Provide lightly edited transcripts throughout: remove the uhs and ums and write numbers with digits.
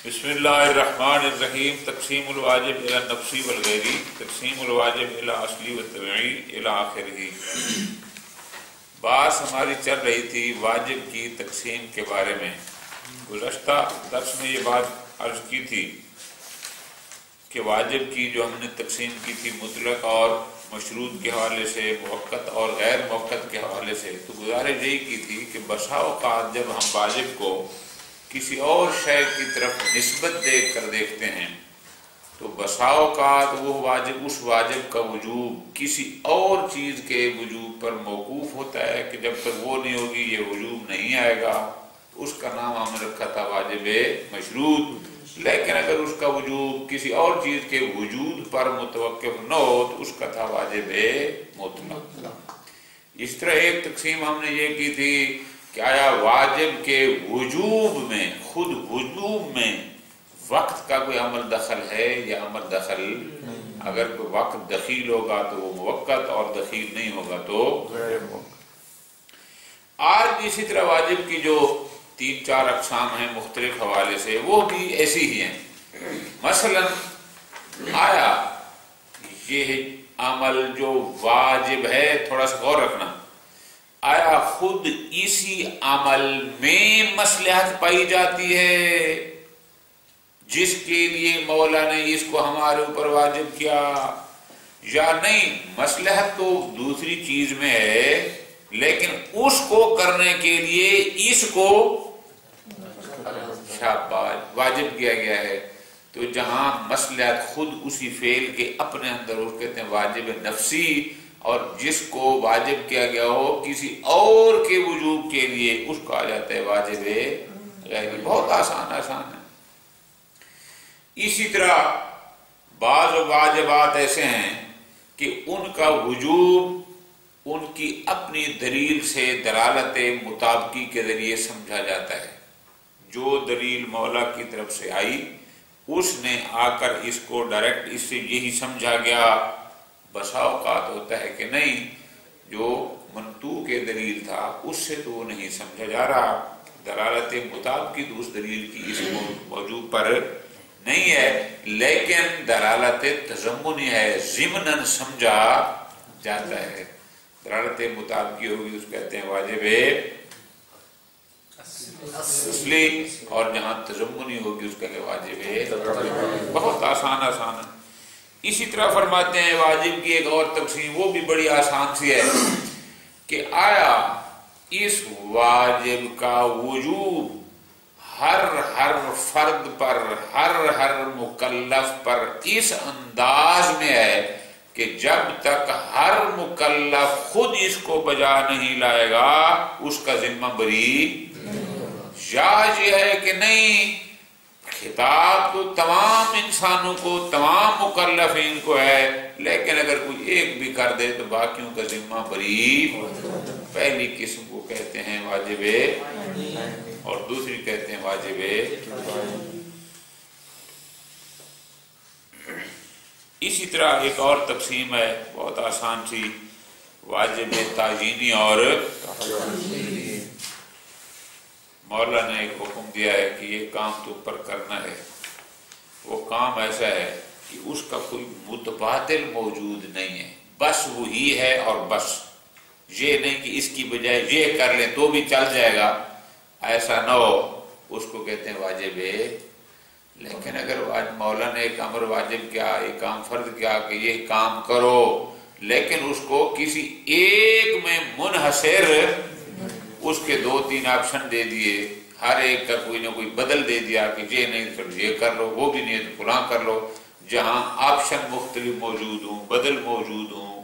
بسم اللہ الرحمن الرحیم. تقسیم الواجب الی النفسی والغیری، تقسیم الواجب الی اصلی والطبعی الی آخرہ. بات ہماری چل رہی تھی واجب کی تقسیم کے بارے میں. گزشتہ درس میں یہ بات عرض کی تھی کہ واجب کی جو ہم نے تقسیم کی تھی مطلق اور مشروط کے حوالے سے، موقت اور غیر موقت کے حوالے سے، تو گزارش یہی کی تھی کہ بسا اوقات جب ہم واجب کو کسی اور شے کی طرف نسبت دے کر دیکھتے ہیں تو بسا اوقات وہ واجب، اس واجب کا وجوب کسی اور چیز کے وجوب پر موقوف ہوتا ہے کہ جب تک وہ نہیں ہوگی یہ وجوب نہیں آئے گا. اس کا نام ہم نے رکھا تھا واجب مشروط. لیکن اگر اس کا وجوب کسی اور چیز کے وجود پر متوقف نہ ہو تو اس کا تھا واجب مطلق. اس طرح ایک تقسیم ہم نے یہ کی تھی کہ آیا واجب کے وجوب میں، خود وجوب میں وقت کا کوئی عمل دخل ہے یا عمل دخل؟ اگر کوئی وقت دخیل ہوگا تو وہ موقت اور دخیل نہیں ہوگا تو غیر موقت. آج بھی اسی طرح واجب کی جو 3-4 اقسام ہیں مختلف حوالے سے وہ بھی ایسی ہی ہیں. مثلا آیا یہ عمل جو واجب ہے، تھوڑا سا غور رکھنا، آیا خود اسی عمل میں مصلحت پائی جاتی ہے جس کے لیے مولا نے اس کو ہمارے اوپر واجب کیا، یا نہیں؟ مصلحت تو دوسری چیز میں ہے لیکن اس کو کرنے کے لیے اس کو شاباش واجب کیا گیا ہے. تو جہاں مصلحت خود اسی فعل کے اپنے اندر اس کہتے ہیں واجب نفسی، اور جس کو واجب کیا گیا ہو کسی اور کے وجوب کے لیے اس کو آ جاتا ہے واجب غیری. بہت آسان ہے. اسی طرح بعض واجبات ایسے ہیں کہ ان کا وجوب ان کی اپنی دلیل سے دلالت مطابقی کے ذریعے سمجھا جاتا ہے. جو دلیل مولا کی طرف سے آئی اس نے آ کر اس کو ڈائریکٹ اس سے یہی سمجھا گیا. بسا اوقات ہوتا ہے کہ نہیں، جو منطوق کے دلیل تھا اس سے تو وہ نہیں سمجھا جا رہا، دلالت مطابقی تو اس دلیل کی اس موجود پر نہیں ہے، لیکن دلالت تضمنی ہے، ضمناً سمجھا جاتا ہے. دلالت مطابقی ہوگی اس کہتے ہیں واجب اصلی، اور جہاں تضمنی ہوگی اس کا کہ واجب. بہت آسان ہے. اسی طرح فرماتے ہیں واجب کی ایک اور تقسیم وہ بھی بڑی آسان سی ہے کہ آیا اس واجب کا وجوب ہر فرد پر، ہر مکلف پر اس انداز میں ہے کہ جب تک ہر مکلف خود اس کو بجا نہیں لائے گا اس کا ذمہ بری. یا یہ ہے کہ نہیں، خطاب تو تمام انسانوں کو، تمام مکلفین کو ہے، لیکن اگر کوئی ایک بھی کر دے تو باقیوں کا ذمہ بری. پہلی قسم کو کہتے ہیں واجب اور دوسری کہتے ہیں واجب. اسی طرح ایک اور تقسیم ہے بہت آسان سی، واجب تعیینی اور مولا نے ایک حکم دیا ہے کہ یہ کام تو پر کرنا ہے. وہ کام ایسا ہے کہ اس کا کوئی متبادل موجود نہیں ہے، بس وہی ہے اور بس. یہ نہیں کہ اس کی بجائے یہ کر لیں تو بھی چل جائے گا، ایسا نہ ہو، اس کو کہتے ہیں واجب. لیکن اگر مولا نے ایک امر واجب کیا، ایک کام فرض کیا کہ یہ کام کرو، لیکن اس کو کسی ایک میں منحصر اس کے 2-3 آپشن دے دیے، ہر ایک کا کوئی نہ کوئی بدل دے دیا کہ یہ نہیں تو یہ کر لو، وہ بھی نہیں تو فلاں کر لو. جہاں آپشن مختلف موجود ہوں، بدل موجود ہوں،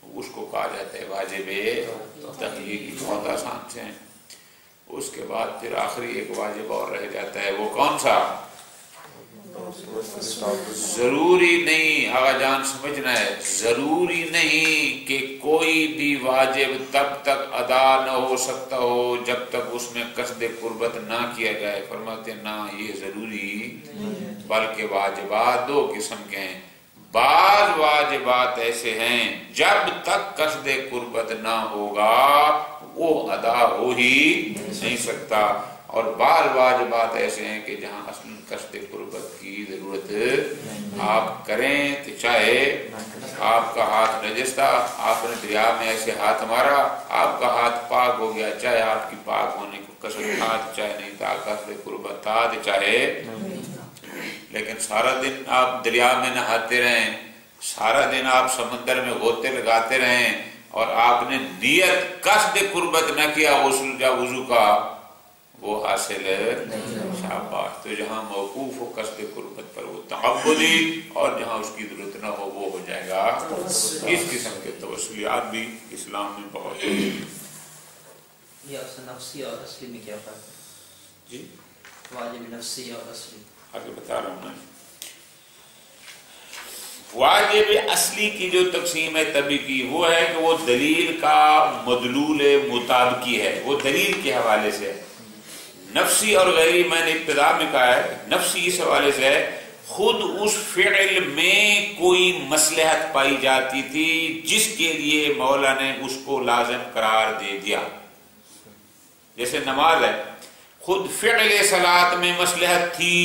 اس کو کہا جاتا ہے واجب تخییری. بہت آسان سے ہیں. اس کے بعد پھر آخری ایک واجب اور رہ جاتا ہے، وہ کون سا؟ ضروری نہیں، آغا جان سمجھنا ہے، ضروری نہیں کہ کوئی بھی واجب تب تک ادا نہ ہو سکتا ہو جب تک اس میں قصد قربت نہ کیا جائے. فرماتے ہیں نہ، یہ ضروری، بلکہ واجبات 2 قسم کے ہیں. بعض واجبات ایسے ہیں جب تک قصد قربت نہ ہوگا وہ ادا ہو ہی نہیں سکتا، اور بعض واجبات ایسے ہیں کہ جہاں اصل قصد قربت کی ضرورت آپ کریں تو چاہے آپ کا ہاتھ نجس تھا، آپ نے دریا میں ایسے ہاتھ مارا، آپ کا ہاتھ پاک ہو گیا، چاہے آپ کی پاک ہونے کو قصد تھا چاہے نہیں تھا، قصد قربت تھا چاہے، لیکن سارا دن آپ دریا میں نہاتے رہیں، سارا دن آپ سمندر میں غوطے لگاتے رہیں اور آپ نے نیت قصد قربت نہ کیا غسل یا وضو کا، وہ حاصل ہے شاباش۔ تو جہاں موقوف ہو قصد قربت پر وہ تعبدی، اور جہاں اس کی ضرورت نہ ہو وہ ہو جائے گا۔ اس قسم کے توسلیات بھی اسلام میں بہت ہیں۔ یہ نفسی اور اصلی میں کیا فرق ہے؟ جی واجب نفسی اور اصلی آگے بتا رہا ہوں میں۔ واجب اصلی کی جو تقسیم ہے طبی کی، وہ ہے کہ وہ دلیل کا مدلول مطابقی ہے، وہ دلیل کے حوالے سے ہے۔ نفسی اور غیری میں نے ابتدا میں کہا ہے، نفسی اس حوالے سے ہے خود اس فعل میں کوئی مصلحت پائی جاتی تھی جس کے لیے مولا نے اس کو لازم قرار دے دیا۔ جیسے نماز ہے، خود فعل صلاۃ میں مصلحت تھی،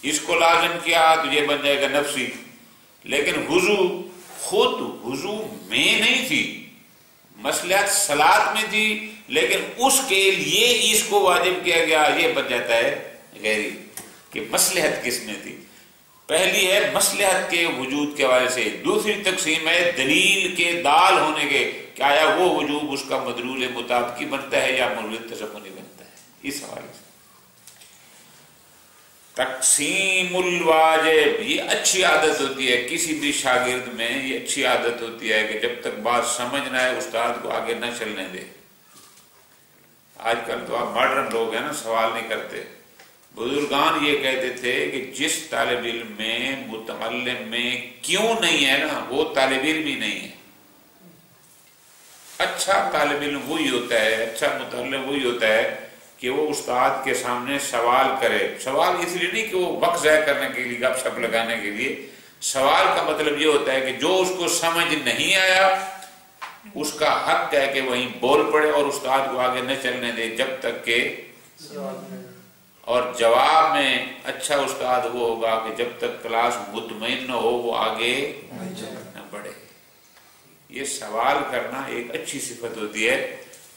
اس کو لازم کیا تو یہ بن جائے گا نفسی۔ لیکن وضو خود وضو میں نہیں تھی، مصلحت صلاۃ میں تھی، لیکن اس کے لیے اس کو واجب کیا گیا، یہ بن جاتا ہے غیری۔ کہ مصلحت کس میں تھی؟ پہلی ہے مصلحت کے وجود کے حوالے سے، دوسری تقسیم ہے دلیل کے دال ہونے کے، کہ آیا وہ وجوب اس کا مدلول مطابقی بنتا ہے یا مدلول تضمنی بنتا ہے، اس حوالے سے۔ تقسیم الواجب، یہ اچھی عادت ہوتی ہے کسی بھی شاگرد میں، یہ اچھی عادت ہوتی ہے کہ جب تک بات سمجھ نہ آئے استاد کو آگے نہ چلنے دے۔ آج کل تو آپ ماڈرن لوگ ہیں نا، سوال نہیں کرتے۔ بزرگان یہ کہتے تھے کہ جس طالب علم میں متعلم میں کیوں نہیں ہے نا، وہ طالب علم ہی نہیں ہے۔ اچھا طالب علم وہی ہوتا ہے، اچھا متعلم وہی ہوتا ہے کہ وہ استاد کے سامنے سوال کرے۔ سوال اس لیے نہیں کہ وہ وقت ضائع کرنے کے لیے، گپ شپ لگانے کے لیے، سوال کا مطلب یہ ہوتا ہے کہ جو اس کو سمجھ نہیں آیا اس کا حق ہے کہ وہیں بول پڑے اور استاد کو آگے نہ چلنے دے جب تک کہ، اور جواب میں اچھا استاد وہ ہوگا کہ جب تک کلاس مطمئن نہ ہو وہ آگے نہ بڑھے۔ یہ سوال کرنا ایک اچھی صفت ہوتی ہے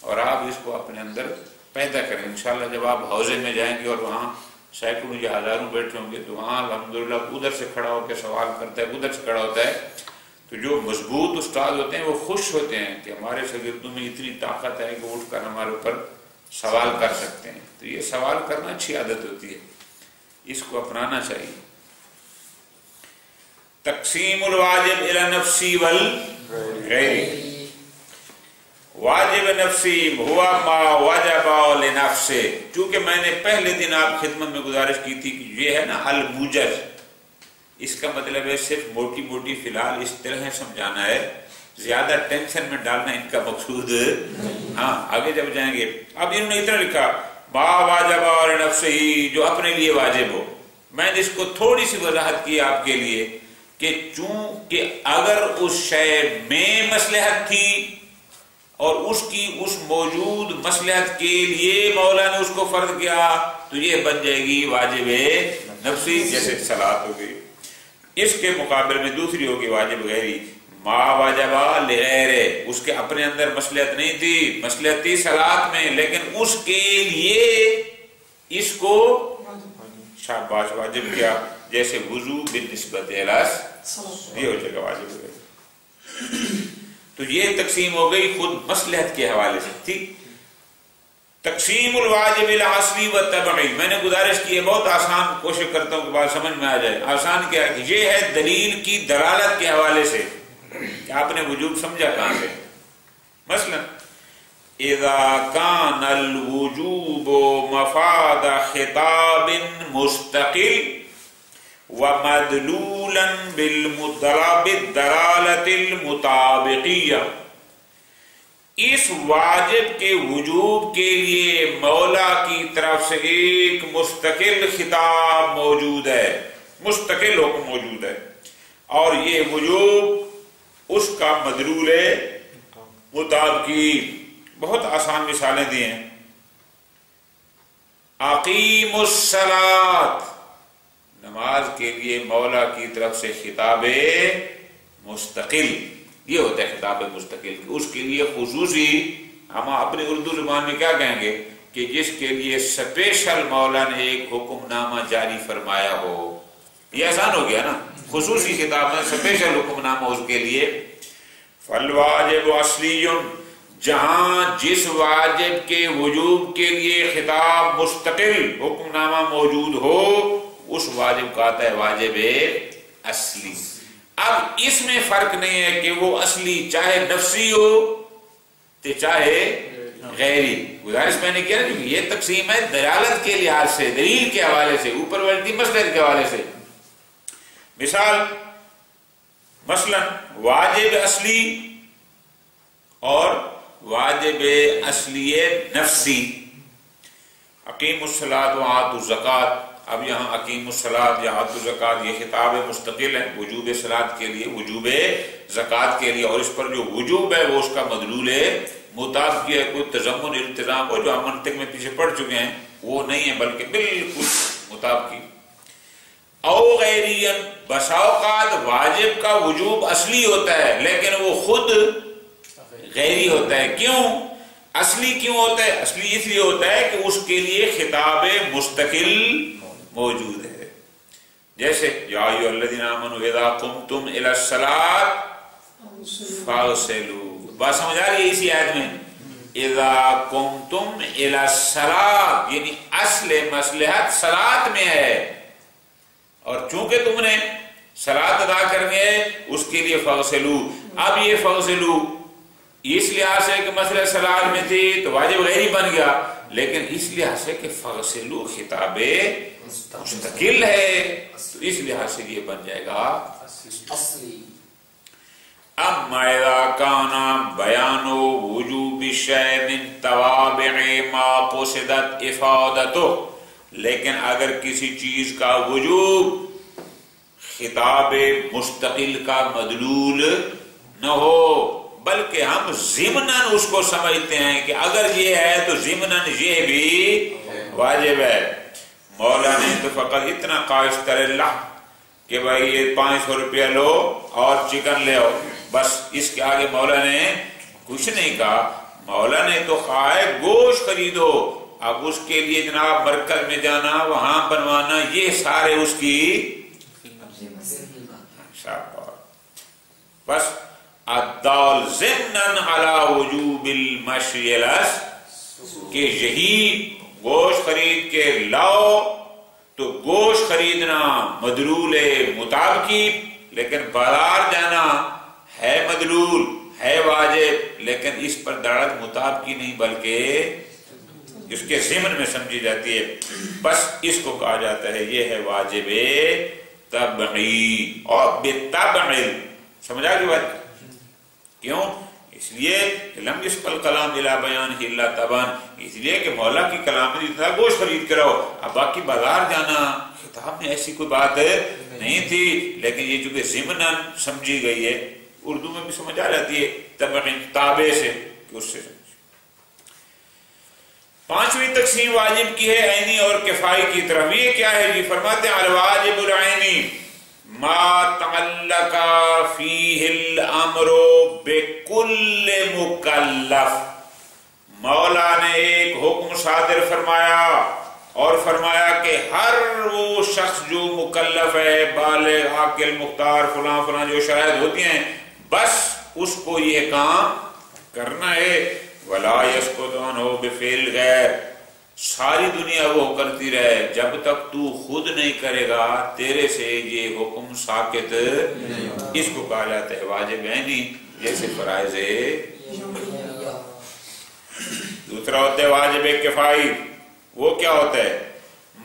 اور آپ اس کو اپنے اندر پیدا کریں۔ انشاءاللہ جب آپ حوضے میں جائیں گے اور وہاں سینکڑوں یا ہزاروں بیٹھے ہوں گے تو وہاں الحمدللہ ادھر سے کھڑا ہو کے سوال کرتا ہے، ادھر سے کھڑا ہوتا ہے، تو جو مضبوط استاد ہوتے ہیں وہ خوش ہوتے ہیں کہ ہمارے شاگردوں میں اتنی طاقت ہے کہ اٹھ کر ہمارے اوپر سوال کر سکتے ہیں۔ تو یہ سوال کرنا اچھی عادت ہوتی ہے، اس کو اپنانا چاہیے۔ تقسیم الواجب الی نفسی والغیری، واجب نفسی ہوا ما وجب لنفسہ، چونکہ میں نے پہلے دن آپ خدمت میں گزارش کی تھی کہ یہ ہے نا الموجز، اس کا مطلب ہے صرف موٹی موٹی فی الحال اس طرح سمجھانا ہے، زیادہ ٹینشن میں ڈالنا ان کا مقصود۔ ہاں آگے جب جائیں گے، اب انہوں نے اتنا لکھا ما واجب لنفسہ، جو اپنے لیے واجب ہو۔ میں نے اس کو تھوڑی سی وضاحت کی آپ کے لیے کہ چونکہ اگر اس شے میں مصلحت تھی اور اس کی اس موجود مصلحت کے لیے مولا نے اس کو فرض کیا تو یہ بن جائے گی واجب نفسی، جیسے صلاۃ ہو گئی۔ اس کے مقابل میں دوسری ہوگی واجب غیری، ما واجب لغیرہ، اس کے اپنے اندر مصلحت نہیں تھی، مصلحت تھی صلاۃ میں، لیکن اس کے لیے اس کو شاباش واجب کیا، جیسے وضو بالنسبت الی، یہ ہو جائے گا واجب غیری۔ تو یہ تقسیم ہو گئی خود مصلحت کے حوالے سے، ٹھیک۔ تقسیم الواجب الاصلی و تبعی، میں نے گزارش کی ہے، بہت آسان کوشش کرتا ہوں کہ بات سمجھ میں آ جائے۔ آسان کیا ہے؟ یہ ہے دلیل کی دلالت کے حوالے سے کہ آپ نے وجوب سمجھا کہاں سے۔ مثلا اذا کان الوجوب مفاد خطاب مستقل ومدلولا بالدلالة المطابقیہ، اس واجب کے وجوب کے لیے مولا کی طرف سے ایک مستقل خطاب موجود ہے، مستقل حکم موجود ہے، اور یہ وجوب اس کا مدلول مطابقی۔ بہت آسان مثالیں دی ہیں۔ اقیم الصلاۃ، نماز کے لیے مولا کی طرف سے خطاب مستقل، یہ ہوتا ہے خطاب مستقل، اس کے لیے خصوصی، ہم اپنی اردو زبان میں کیا کہیں گے کہ جس کے لیے اسپیشل مولا نے ایک حکم نامہ جاری فرمایا ہو، یہ آسان ہو گیا نا، خصوصی خطاب میں اسپیشل حکم نامہ اس کے لیے۔ فالواجب اصلی، جہاں جس واجب کے وجوب کے لیے خطاب مستقل حکم نامہ موجود ہو، اس واجب کا آتا ہے واجب اصلی۔ اب اس میں فرق نہیں ہے کہ وہ اصلی چاہے نفسی ہو تو چاہے غیری، گزارش میں نے کیا نا، یہ تقسیم ہے دلالت کے لحاظ سے، دلیل کے حوالے سے، اوپر والدی مصدر کے حوالے سے۔ مثلا واجب اصلی اور واجب اصلی نفسی، اقیم الصلاۃ و آتوا الزکوٰۃ، اب یہاں اقیم الصلاۃ یا آتوا الزکوٰۃ یہ خطاب مستقل ہے وجوب صلاۃ کے لیے، وجوب زکوٰۃ کے لیے، اور اس پر جو وجوب ہے وہ اس کا مدلول مطابقی ہے، کوئی تضمن التزام ہو جو ہم منطق میں پیچھے پڑ چکے ہیں وہ نہیں ہے، بلکہ بالکل مطابقی۔ او غیرین، بسا اوقات واجب کا وجوب اصلی ہوتا ہے لیکن وہ خود غیری ہوتا ہے، کیوں؟ اصلی کیوں ہوتا ہے؟ اصلی اس لیے ہوتا ہے کہ اس کے لیے خطاب مستقل موجود ہے، جیسے یا ایھا الذین آمنوا اذا قمتم الی الصلاۃ فاغسلوا، بات سمجھ آ رہی ہے اسی آیت میں؟ اذا قمتم الی الصلاۃ، یعنی اصل مصلحت صلاۃ میں ہے، اور چونکہ تم نے صلاۃ ادا کرنی ہے اس کے لیے فاغسلوا۔ اب یہ فاغسلوا اس لحاظ سے کہ مسئلہ صلاۃ میں تھی تو واجب غیری بن گیا، لیکن اس لحاظ سے کہ فاغسلوا خطاب مستقل ہے تو اس لحاظ سے یہ بن جائے گا اصلی۔ اما اذا کان بیان وجوب الشیء من توابع ما قصدت افادته، لیکن اگر کسی چیز کا وجوب خطاب مستقل کا مدلول نہ ہو بلکہ ہم ضمناً اس کو سمجھتے ہیں کہ اگر یہ ہے تو ضمناً یہ بھی واجب ہے، مولا نے تو فقط اتنا خواہش کر اللہ کہ بھائی یہ 500 روپیہ لو اور چکن لے آؤ، بس اس کے آگے مولا نے کچھ نہیں کہا، مولا نے تو کہا ہے گوشت خریدو، اب اس کے لیے جناب مرکز میں جانا، وہاں بنوانا، یہ سارے اس کی بس الدال ضمناً علی وجوب المشی کہ یہی گوشت خرید کے لاؤ تو گوشت خریدنا مدلول مطابقی، لیکن بازار جانا ہے مدلول ہے واجب، لیکن اس پر دلالت مطابقی نہیں بلکہ اس کے ضمن میں سمجھی جاتی ہے، بس اس کو کہا جاتا ہے یہ ہے واجب طبعی اور بالطبع، سمجھا گی بات؟ کیوں؟ اس لیے لم یسق الکلام الی بیان الا طبعا، اس لیے کہ مولا کی کلام میں اتنا گوشت خرید کے رہو، اب باقی بازار جانا خطاب میں ایسی کوئی بات نہیں تھی، لیکن یہ چونکہ ضمناً سمجھی گئی ہے، اردو میں بھی سمجھ آ جاتی ہے طبعاً تابع سے کہ اس سے سمجھ۔ پانچویں تقسیم واجب کی ہے عینی اور کفائی کی طرف، یہ کیا ہے جی؟ فرماتے ہیں الواجب العینی ما تعلق فیہ الامر بکل مکلف، مولا نے ایک حکم صادر فرمایا اور فرمایا کہ ہر وہ شخص جو مکلف ہے، بالغ، عاقل، مختار، فلاں فلاں جو شرائط ہوتی ہیں، بس اس کو یہ کام کرنا ہے۔ ولا یسقط عنہ بفعل غیر، ساری دنیا وہ کرتی رہے، جب تک تو خود نہیں کرے گا تیرے سے یہ حکم ساقط، اس کو کہا جاتا ہے واجب عینی، جیسے فرائض۔ دوسرا ہوتا ہے واجب کفائی، وہ کیا ہوتا ہے؟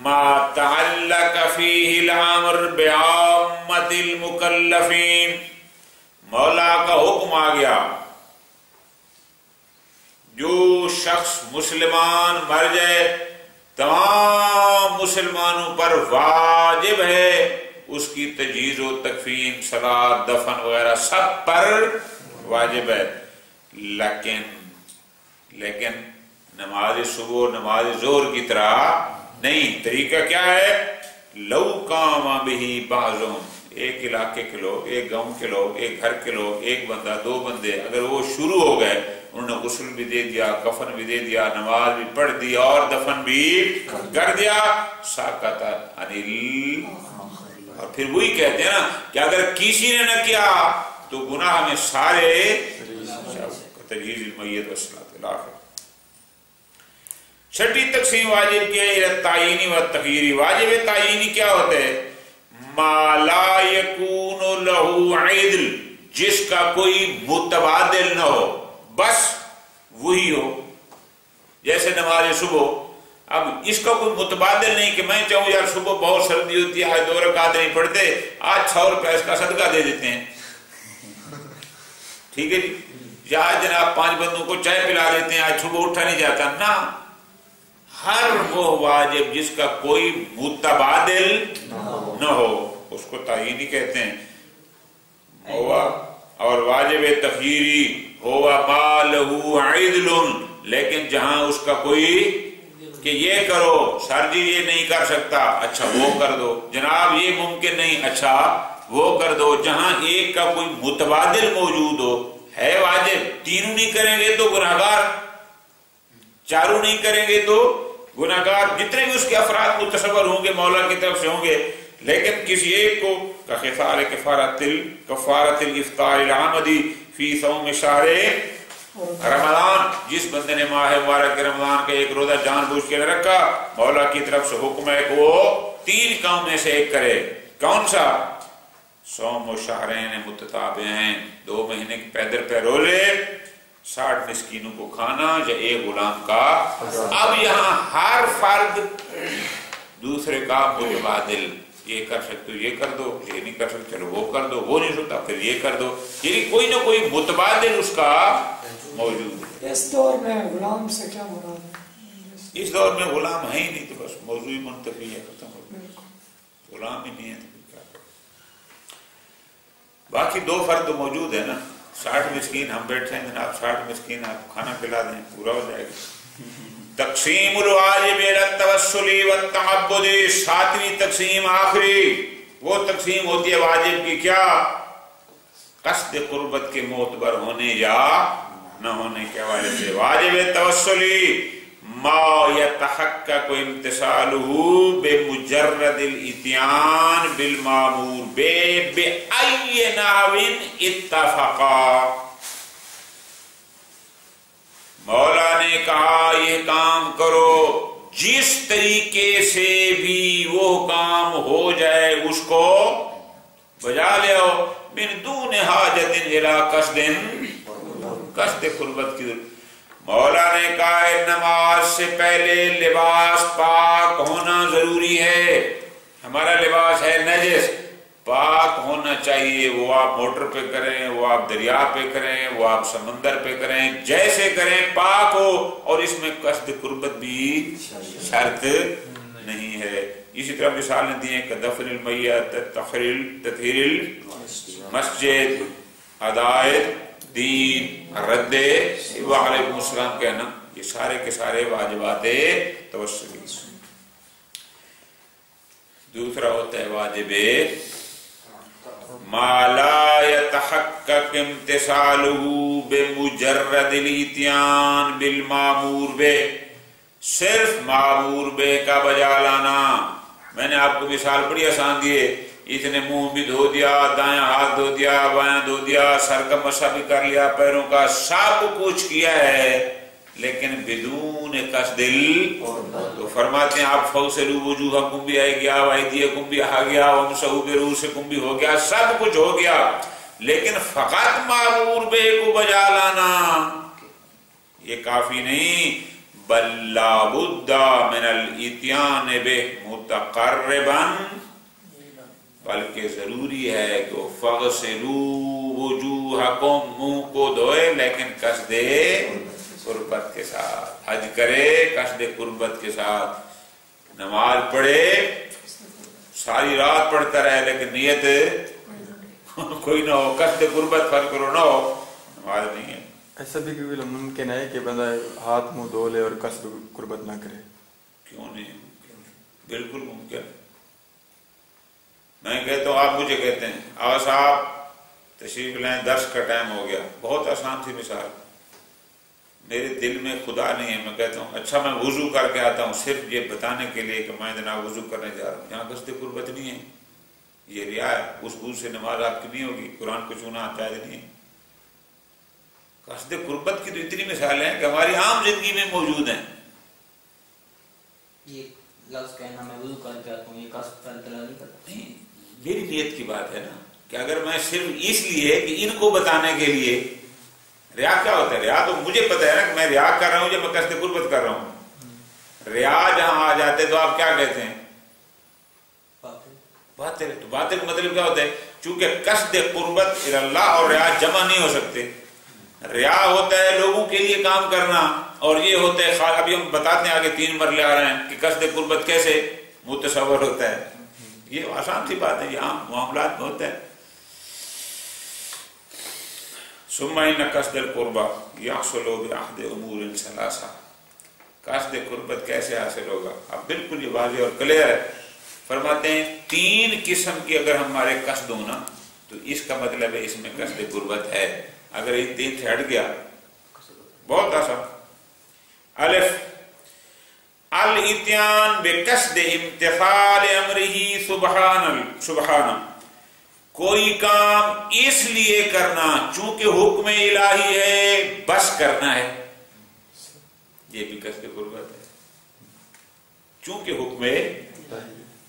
ما تعلق فیہ الامر بعامۃ المکلفین، مولا کا حکم آ گیا، جو شخص مسلمان مر جائے تمام مسلمانوں پر واجب ہے اس کی تجہیز و تکفین، صلاۃ، دفن وغیرہ سب پر واجب ہے، لیکن نماز صبح نماز ظہر کی طرح نہیں، طریقہ کیا ہے؟ لو قام بہی بعضهم، ایک علاقے کے لوگ، ایک گاؤں کے لوگ، ایک گھر کے لوگ، ایک بندہ، دو بندے، اگر وہ شروع ہو گئے، انہوں نے غسل بھی دے دیا، کفن بھی دے دیا، نماز بھی پڑھ دی اور دفن بھی کر دیا، ساکت انل، اور پھر وہی کہتے ہیں نا کہ اگر کسی نے نہ کیا تو گناہ میں سارے، تجہیز المیت والصلاۃ الاخر۔ چھٹی تقسیم واجب کی ہے تعینی و تغییری۔ واجب تعینی کیا ہوتا ہے؟ ما لا یکون لہ عدل، جس کا کوئی متبادل نہ ہو، بس وہی ہو، جیسے نماز صبح، اب اس کا کوئی متبادل نہیں کہ میں چاہوں یار صبح بہت سردی ہوتی ہے، آج 2 رکعت نہیں پڑھتے، آج 100 روپے اس کا صدقہ دے دیتے ہیں، ٹھیک ہے جی، یا جناب 5 بندوں کو چائے پلا دیتے ہیں، آج صبح اٹھا نہیں جاتا، نہ، ہر وہ واجب جس کا کوئی متبادل نہ ہو اس کو تعینی کہتے ہیں۔ اور واجب تخییری ہوا ما لہ عدل، لیکن جہاں اس کا کوئی کہ یہ کرو سر جی یہ نہیں کر سکتا، اچھا وہ کر دو، جناب یہ ممکن نہیں، اچھا وہ کر دو، جہاں ایک کا کوئی متبادل موجود ہو، ہے واجب، تینوں نہیں کریں گے تو گناہگار، چاروں نہیں کریں گے تو گناہگار، جتنے بھی اس کے افراد متصور ہوں گے مولا کی طرف سے ہوں گے، لیکن کسی ایک کو کفارت الافطار العمدی فی صوم شہر رمضان، جس بندے نے ماہ مبارک رمضان کا ایک روزہ جان بوجھ کے رکھا، مولا کی طرف سے حکم ہے کہ وہ 3 کام میں سے ایک کرے، کون سا؟ صوم و شہرین متتابعین، 2 مہینے کے پیدر پہ روزے، 60 مسکینوں کو کھانا یا ایک غلام کا۔ اب یہاں ہر فرد دوسرے کا متبادل، یہ کر سکتے ہو یہ کر دو، یہ نہیں کر سکتے چلو وہ کر دو، وہ نہیں سکتا پھر یہ کر دو، یعنی کوئی نہ کوئی متبادل اس کا موجود ہے۔ اس دور میں غلام سے کیا مراد ہے؟ اس دور میں غلام ہے ہی نہیں تو بس موضوع منتفی ہے، ختم ہو گیا، غلام ہی نہیں ہے تو کیا کرو۔ باقی 2 فرد موجود ہے نا، 60 مسکین ہم بیٹھے ہیں جناب، 60 مسکین آپ کھانا کھلا دیں پورا ہو جائے گا۔ تقسیم الواجب الی التوسل والتعبد، 7ویں تقسیم آخری، وہ تقسیم ہوتی ہے واجب کی کیا؟ قصد قربت کے معتبر ہونے یا نہ ہونے کے حوالے سے۔ واجب توسلی ما یتحقق امتثالہ بمجرد الاتیان بالمامور بأی نحو اتفقا۔ مولا نے کہا یہ کام کرو، جس طریقے سے بھی وہ کام ہو جائے اس کو بجا لے آؤ، من دون حاجت الی قصد قربت کی۔ مولا نے کہا نماز سے پہلے لباس پاک ہونا ضروری ہے، ہمارا لباس ہے نجس، پاک ہونا چاہیے، وہ آپ موٹر پہ کریں، وہ آپ دریا پہ کریں، وہ آپ سمندر پہ کریں، جیسے کریں پاک ہو، اور اس میں قصد قربت بھی شرط نہیں ہے۔ اسی طرح مثال نے دی ہیں کہ دفن المیت، تطہیر المسجد، ادائے دین، رد وعلیکم السلام کہنا، یہ سارے کے سارے واجبات توسلی۔ دوسرا ہوتا ہے واجب ما لا يتحقق امتثاله بمجرد الاتيان بالمامور به، صرف مامور به کا بجا لانا۔ میں نے آپ کو مثال بڑی آسان دی ہے، اس نے منہ بھی دھو دیا، دائیں ہاتھ دھو دیا، بائیں دھو دیا، سر کا مسح بھی کر لیا، پیروں کا، سب کچھ کیا ہے لیکن بدون قصد، تو فرماتے ہیں آپ فوسلوا وجوہکم بھی آئے گیا، وایدیکم بھی آ گیا، وامسحوا برؤوسکم بھی ہو گیا، سب کچھ ہو گیا، لیکن فقط مامور بے کو بجا لانا یہ کافی نہیں، بل لا بد من الاتیان بہ متقربا، بلکہ ضروری ہے کہ فغسلوا وجوہکم، منہ کو دھوئے لیکن قصد قربت کے ساتھ، حج کرے قصد قربت کے ساتھ، نماز پڑھے ساری رات پڑھتا رہے لیکن نیت کوئی نہ ہو، قصد قربت فرق کرو نہ ہو، نماز نہیں ہے۔ ایسا بھی ممکن ہے کہ بندہ ہاتھ منہ دھو لے اور قصد قربت نہ کرے؟ کیوں نہیں؟ بالکل ممکن. میں کہتا ہوں، آپ مجھے کہتے ہیں آغا صاحب تشریف لیں، درس کا ٹائم ہو گیا. بہت آسان سی مثال، میرے دل میں خدا نہیں ہے. میں کہتا ہوں اچھا میں وضو کر کے آتا ہوں، صرف یہ بتانے کے لیے کہ میں جناب وضو کرنے جا رہا ہوں. یہاں قصد قربت نہیں ہے، یہ ریا ہے. اس وضو سے نماز آپ کی نہیں ہوگی، قرآن کو چھونا جائز نہیں ہے. قصد قربت کی تو اتنی مثالیں ہیں کہ ہماری عام زندگی میں موجود ہیں. یہ لفظ کہنا میں وضو کر کے آتا ہوں، یہ قصد کا اطلاع نہیں کرتا. نہیں، میری نیت کی بات ہے نا، کہ اگر میں صرف اس لیے کہ ان کو بتانے کے لیے، ریا کیا ہوتا ہے؟ ریا تو مجھے پتہ ہے نا کہ میں ریا کر رہا ہوں یا میں قصد قربت کر رہا ہوں. ریا جہاں آ جاتے تو آپ کیا کہتے ہیں؟ باطل. تو باطل مطلب کیا ہوتا ہے؟ چونکہ قصد قربت اللہ اور ریا جمع نہیں ہو سکتے. ریا ہوتا ہے لوگوں کے لیے کام کرنا، اور یہ ہوتا ہے ابھی ہم بتاتے ہیں آگے 3 مرلے آ رہے ہیں کہ قصد قربت کیسے متصور ہوتا ہے. یہ آسان سی بات ہے، یہ عام معاملات میں ہوتا ہے. ثم ان قصد القربہ یحصل بعہد امور ثلاثہ. قصد قربت کیسے حاصل ہوگا؟ اب بالکل یہ واضح اور کلیئر ہے. فرماتے ہیں 3 قسم کی اگر ہمارے قصد ہونا تو اس کا مطلب ہے اس میں قصد قربت ہے. اگر ان 3 سے ہٹ گیا، بہت آسان. الف الاتیان بقصد امتثال امرہ سبحانہ، کوئی کام اس لیے کرنا چونکہ حکم الہی ہے، بس کرنا ہے. یہ بھی قصد قربت ہے، چونکہ حکم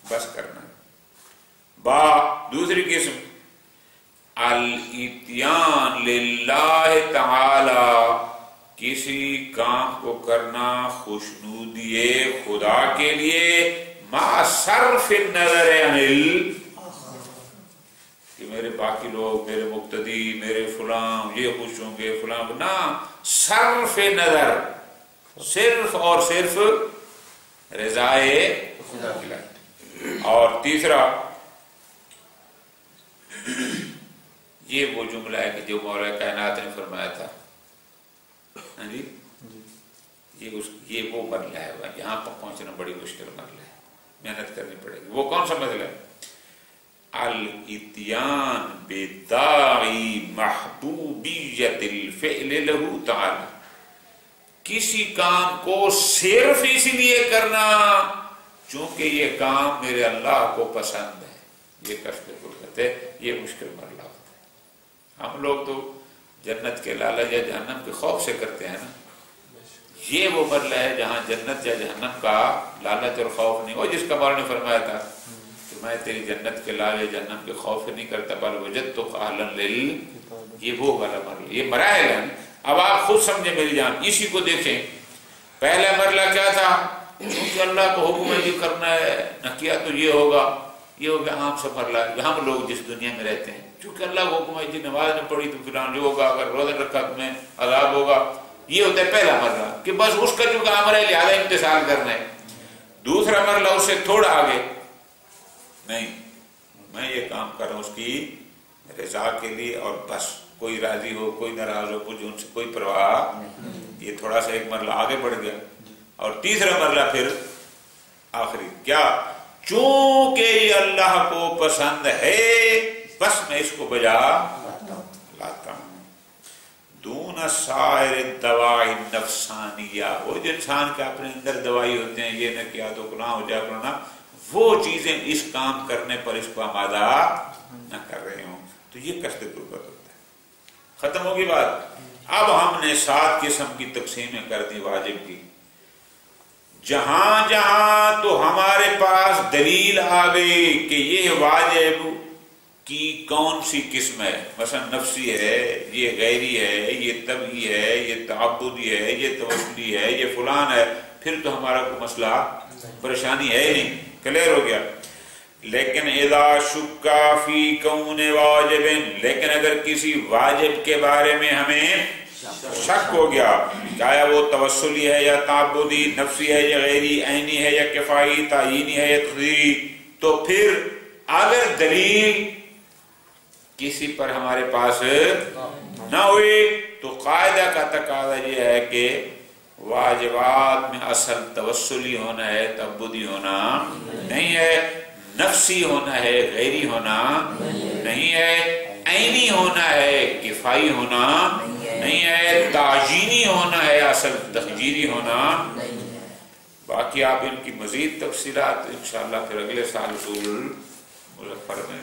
بس کرنا ہے. دوسری قسم الاتیان للہ تعالی، کسی کام کو کرنا خوشنودی خدا کے لیے، مع صرف النظر عن کہ میرے باقی لوگ، میرے مقتدی، میرے فلاں یہ خوش ہوں گے، فلاں نہ، صرف نظر، صرف اور صرف رضائے الہی. اور تیسرا یہ وہ جملہ ہے کہ جو مولا کائنات نے فرمایا تھا، ہاں جی، یہ وہ مرحلہ ہے یہاں پر پہنچنا بڑی مشکل مرحلہ ہے، محنت کرنی پڑے گی. وہ کون سا مرحلہ ہے؟ الاتیان بداعی محبوبیت الفعل لہ تعالی، کسی کام کو صرف اس لیے کرنا چونکہ یہ کام میرے اللہ کو پسند ہے. یہ قصد قربت ہے. یہ مشکل مرحلہ ہوتا ہے. ہم لوگ تو جنت کے لالچ یا جہنم کے خوف سے کرتے ہیں نا. یہ وہ مرحلہ ہے جہاں جنت یا جہنم کا لالچ اور خوف نہیں ہو، جس کا مولا نے فرمایا تھا کہ میں تیری جنت کے لالچ یا جہنم کے خوف نہیں کرتا، بل وجدتک اہلا یہ وہ والا مرحلہ. یہ مراحل ہیں. اب آپ خود سمجھیں میری جان، اسی کو دیکھیں. پہلا مرحلہ کیا تھا؟ کیونکہ اللہ کو حکم ہے یہ کرنا ہے، نہ کیا تو یہ ہوگا. یہ ہو گیا عام سا مرحلہ. ہم لوگ جس دنیا میں رہتے ہیں، چونکہ اللہ کو حکم ہے جی نماز نہ پڑھی تو فلان جو ہوگا، اگر روزہ رکھا تمہیں عذاب ہوگا. یہ ہوتا ہے پہلا مرحلہ کہ بس اس کا جو کام ہے لہٰذا امتثال کرنا ہے. دوسرا مرحلہ اس سے تھوڑا آگے، نہیں میں یہ کام کر رہا ہوں اس کی رضا کے لیے، اور بس کوئی راضی ہو کوئی ناراض ہو مجھے ان سے کوئی پرواہ. یہ تھوڑا سا ایک مرحلہ آگے بڑھ گیا. اور تیسرا مرحلہ پھر آخری کیا؟ چونکہ یہ اللہ کو پسند ہے بس میں اس کو بجا لاتا ہوں. دون سائر الدواعی النفسانیہ، وہ جو انسان کے اپنے اندر دوائی ہوتے ہیں، یہ نہ کیا تو گناہ ہو جائے گناہ، وہ چیزیں اس کام کرنے پر اس کو آمادہ نہ کر رہے ہوں. تو یہ قصد قربت ہوتا ہے. ختم ہوگی بات. اب ہم نے 7 قسم کی تقسیمیں کر دی واجب کی. جہاں جہاں تو ہمارے پاس دلیل آ گئی کہ یہ واجب کی کون سی قسم ہے، مثلا نفسی ہے، یہ غیری ہے، یہ طبعی ہے، یہ تعبدی ہے، یہ توسلی ہے، یہ فلان ہے، پھر تو ہمارا کوئی مسئلہ پریشانی ہے نہیں، کلیئر ہو گیا. لیکن اذا شکا فی کون واجب، لیکن اگر کسی واجب کے بارے میں ہمیں شک ہو گیا، چاہے وہ توسلی ہے یا تعبدی، نفسی ہے یا غیری، عینی ہے یا کفائی، تعینی ہے یا تخیری، تو پھر اگر دلیل کسی پر ہمارے پاس نہ ہوئی تو قاعدہ کا تقاضا یہ ہے کہ واجبات میں اصل توسلی ہونا ہے، تعبدی ہونا نہیں ہے، نفسی ہونا ہے، غیری ہونا نہیں ہے، عینی ہونا ہے، کفائی ہونا نہیں ہے، تعجینی ہونا ہے، اصل تخجیری ہونا۔ باقی آپ ان کی مزید تفصیلات انشاءاللہ پھر اگلے سال رسول المظفر میں